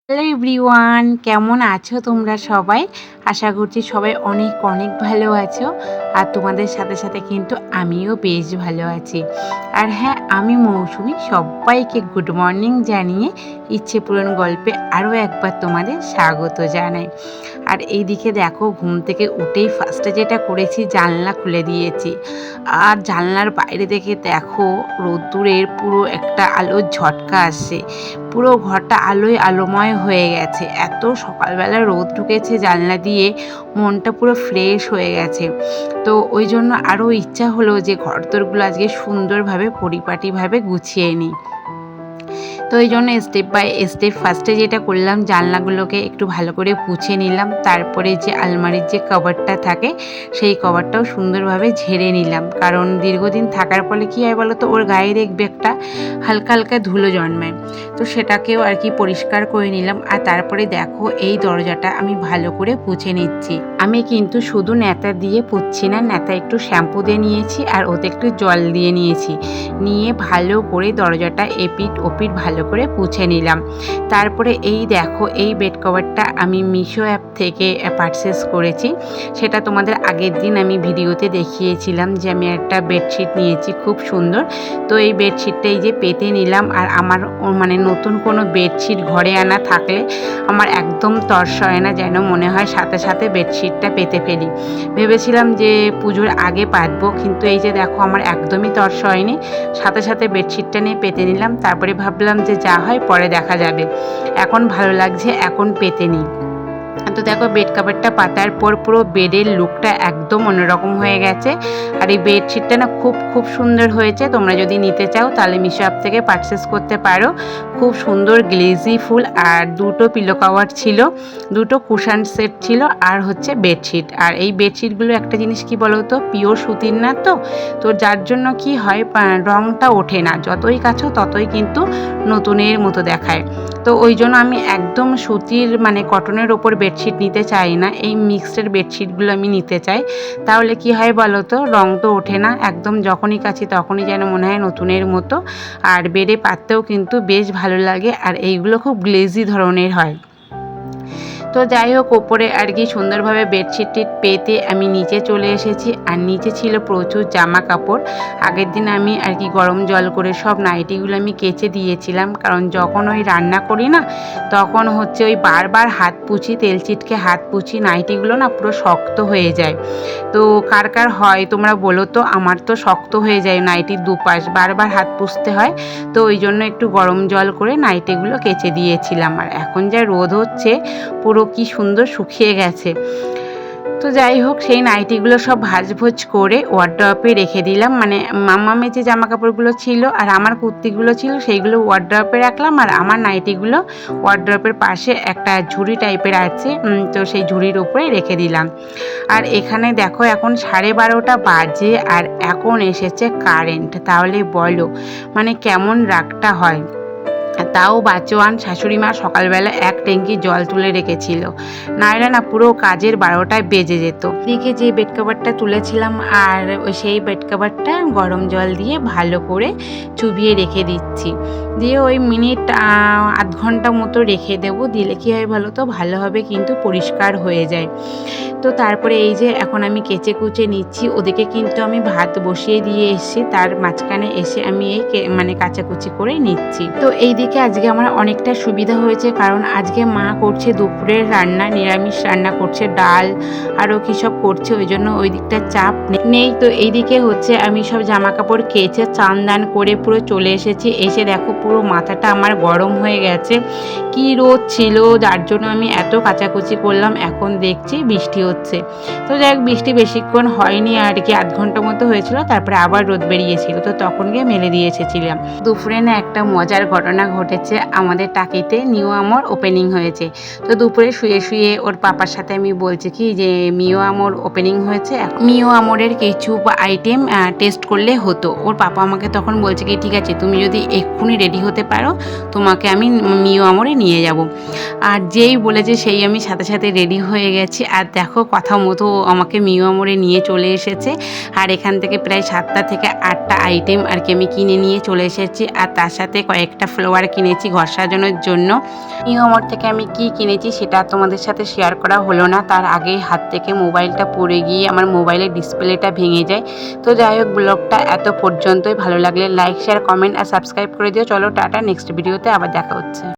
Hello everyone, কেমন আছো তোমরা সবাই? আশা করছি সবাই অনেক অনেক ভালো আছো। আর তোমাদের সাথে সাথে কিন্তু আমিও বেশ ভালো আছি। আর হ্যাঁ, আমি মৌসুমি সবাইকে গুড মর্নিং জানিয়ে ইচ্ছে পূরণ গল্পে আরও একবার তোমাদের স্বাগত জানাই। আর এইদিকে দেখো, ঘুম থেকে উঠেই ফার্স্টে যেটা করেছি, জানলা খুলে দিয়েছি। আর জানলার বাইরে দেখে দেখো, রোদ্দুরের পুরো একটা আলোর ঝটকা আসছে। পুরো ঘরটা আলোয় আলোময় হয়ে গেছে। এত সকালবেলা রোদ ঢুকেছে জানলা দিয়ে, মনটা পুরো ফ্রেশ হয়ে গেছে। তো ওই জন্য আরও ইচ্ছা হলো যে ঘরদোরগুলো আজকে সুন্দরভাবে পরিপাটিভাবে গুছিয়ে নিই। তো এই জন্য স্টেপ বাই স্টেপ ফার্স্টে যেটা করলাম, জানলাগুলোকে একটু ভালো করে পুছে নিলাম। তারপরে যে আলমারির যে কভারটা থাকে, সেই কভারটাও সুন্দরভাবে ঝেড়ে নিলাম। কারণ দীর্ঘদিন থাকার ফলে কী হয় বলো তো, ওর গায়ে দেখবে একটা হালকা হালকা ধুলো জন্মায়। তো সেটাকেও আর কি পরিষ্কার করে নিলাম। আর তারপরে দেখো, এই দরজাটা আমি ভালো করে পুছে নিচ্ছি। আমি কিন্তু শুধু ন্যাতা দিয়ে পুছছি না, ন্যাতা একটু শ্যাম্পু দিয়ে নিয়েছি আর ওতে একটু জল দিয়ে নিয়েছি। নিয়ে ভালো করে দরজাটা এপিট ওপিট ভালো করে পুছে নিলাম। তারপরে এই দেখো, এই বেড কভারটা আমি মিশো অ্যাপ থেকে পারচেস করেছি। সেটা তোমাদের আগের দিন আমি ভিডিওতে দেখিয়েছিলাম যে আমি একটা বেডশিট নিয়েছি, খুব সুন্দর। তো এই বেডশিটটা এই যে পেতে নিলাম। আর আমার মানে নতুন কোনো বেডশিট ঘরে আনা থাকলে আমার একদম তর্স হয় না, যেন মনে হয় সাথে সাথে বেডশিটটা পেতে ফেলি। ভেবেছিলাম যে পুজোর আগে পাতবো, কিন্তু এই যে দেখো, আমার একদমই তর্স হয়নি। সাথে সাথে বেডশিটটা নিয়ে পেতে নিলাম। তারপরে ভাবলাম যে যা হয় পরে দেখা যাবে, এখন ভালো লাগছে, এখন পেতে নিই। তো দেখো, বেড কাভারটা পাতার পর পুরো বেডের লুকটা একদম অন্যরকম হয়ে গেছে। আর এই বেডশিটটা না খুব খুব সুন্দর হয়েছে। তোমরা যদি নিতে চাও তাহলে মিশো অ্যাপ থেকে পারচেস করতে পারো। খুব সুন্দর গ্লেজি ফুল। আর দুটো পিলো কভার ছিল, দুটো কুশান সেট ছিল, আর হচ্ছে বেডশিট। আর এই বেডশিটগুলো একটা জিনিস কি বলো তো, পিওর সুতির না, তো যার জন্য কি হয়, রঙটা ওঠে না, যতই কাছো ততই কিন্তু নতুনের মতো দেখায়। তো ওই জন্য আমি একদম সুতির মানে কটনের ওপর বেডশিট নিতে চাই না, এই মিক্সডের বেডশিটগুলো আমি নিতে চাই। তাহলে কি হয় বলো তো, রং তো ওঠে না, একদম যখনই কাছি তখনই যেন মনে হয় নতুনের মতো। আর বেডে পাততেও কিন্তু বেশ ভালো লাগে। আর এইগুলো খুব গ্লেজি ধরনের হয়। তো যাই হোক, ওপরে আর কি সুন্দরভাবে বেডশিটটি পেতে আমি নিচে চলে এসেছি। আর নিচে ছিল প্রচুর জামা কাপড়। আগের দিন আমি আর কি গরম জল করে সব নাইটিগুলো আমি কেচে দিয়েছিলাম। কারণ যখন ওই রান্না করি না, তখন হচ্ছে ওই বারবার হাত পুছি, তেল চিটকে হাত পুছি, নাইটিগুলো না পুরো শক্ত হয়ে যায়। তো কার কার হয় তোমরা বলো তো? আমার তো শক্ত হয়ে যায় নাইটির দুপাশ, বারবার হাত পুছতে হয়। তো ওই জন্য একটু গরম জল করে নাইটিগুলো কেচে দিয়েছিলাম। আর এখন যা রোদ হচ্ছে, পুরো কি সুন্দর শুকিয়ে গেছে। তো যাই হোক, সেই নাইটিগুলো সব ভাঁজভোজ করে ওয়ার্ড্রপে রেখে দিলাম। মানে মাম্মামের যে জামা কাপড়গুলো ছিল আর আমার কুর্তিগুলো ছিল, সেইগুলো ওয়ার্ড্রপে রাখলাম। আর আমার নাইটিগুলো ওয়ার্ড্রপের পাশে একটা ঝুড়ি টাইপের আছে, তো সেই ঝুড়ির উপরে রেখে দিলাম। আর এখানে দেখো, এখন 12:30 বাজে আর এখন এসেছে কারেন্ট। তাহলে বলো মানে কেমন রাগটা হয়। তাও বাঁচোয়ান শাশুড়ি মা সকালবেলা এক ট্যাঙ্কি জল তুলে রেখেছিল, নাহলে না পুরো কাজের 12টায় বেজে যেত। দিকে যে বেড কভারটা তুলেছিলাম, আর সেই বেড কভারটা গরম জল দিয়ে ভালো করে চুবিয়ে রেখে দিচ্ছি। দিয়ে ওই মিনিট আধ ঘন্টা মতো রেখে দেবো। দিলে কী হয় বলো তো, ভালোভাবে কিন্তু পরিষ্কার হয়ে যায়। তো তারপরে এই যে এখন আমি কেচে কুচে নিচ্ছি। ওদিকে কিন্তু আমি ভাত বসিয়ে দিয়ে এসেছি, তার মাঝখানে এসে আমি এই মানে কাচাকুচি করে নিচ্ছি। তো এইদিকে আজকে আমার অনেকটা সুবিধা হয়েছে, কারণ আজকে মা করছে দুপুরের রান্না, নিরামিষ রান্না করছে, ডাল আরও কী সব করছে, ওই জন্য ওই দিকটা চাপ নেই। তো এইদিকে হচ্ছে আমি সব জামা কাপড় কেচে চান দান করে পুরো চলে এসেছি। এসে দেখো, পুরো মাথাটা আমার গরম হয়ে গেছে। কি রোদ ছিল, যার জন্য আমি এত কাচাকুচি করলাম। এখন দেখছি বৃষ্টি হচ্ছে। তো যাই হোক, বৃষ্টি বেশিক্ষণ হয়নি আর কি, আধ ঘন্টা মতো হয়েছিল, তারপরে আবার রোদ বেরিয়েছিল। তো তখন গিয়ে মেলে দিয়ে এসেছিলাম। দুপুরে না একটা মজার ঘটনা ঘটেছে আমাদের টাকিতে, নিউ আমর ওপেনিং হয়েছে। তো দুপুরে শুয়ে শুয়ে ওর পাপার সাথে আমি বলছি কি যে মিও আমর ওপেনিং হয়েছে, মিও আমরের কিছু আইটেম টেস্ট করলে হতো। ওর পাপা আমাকে তখন বলছে কি, ঠিক আছে, তুমি যদি এক্ষুনি রেডি হতে পারো তোমাকে আমি মিও আমরে নিয়ে যাব। আর যেই বলেছে সেই আমি সাথে সাথে রেডি হয়ে গেছি। আর দেখো, কথা মতো আমাকে মিও আমরে নিয়ে চলে এসেছে। আর এখান থেকে প্রায় 7টা থেকে 8টা আইটেম আর কি আমি কিনে নিয়ে চলে এসেছি। আর তার সাথে কয়েকটা ফ্লাওয়ার কিনেছি ঘর সাজানোর জন্য। নিউমার্ট থেকে আমি কি কিনেছি সেটা তোমাদের সাথে শেয়ার করা হলো না, তার আগে হাত থেকে মোবাইলটা পড়ে গিয়ে আমার মোবাইলের ডিসপ্লেটা ভেঙে যায়। তো যাই হোক, ব্লগটা এত পর্যন্তই। ভালো লাগলে লাইক, শেয়ার, কমেন্ট আর সাবস্ক্রাইব করে দিও। চলো টাটা, নেক্সট ভিডিওতে আবার দেখা হচ্ছে।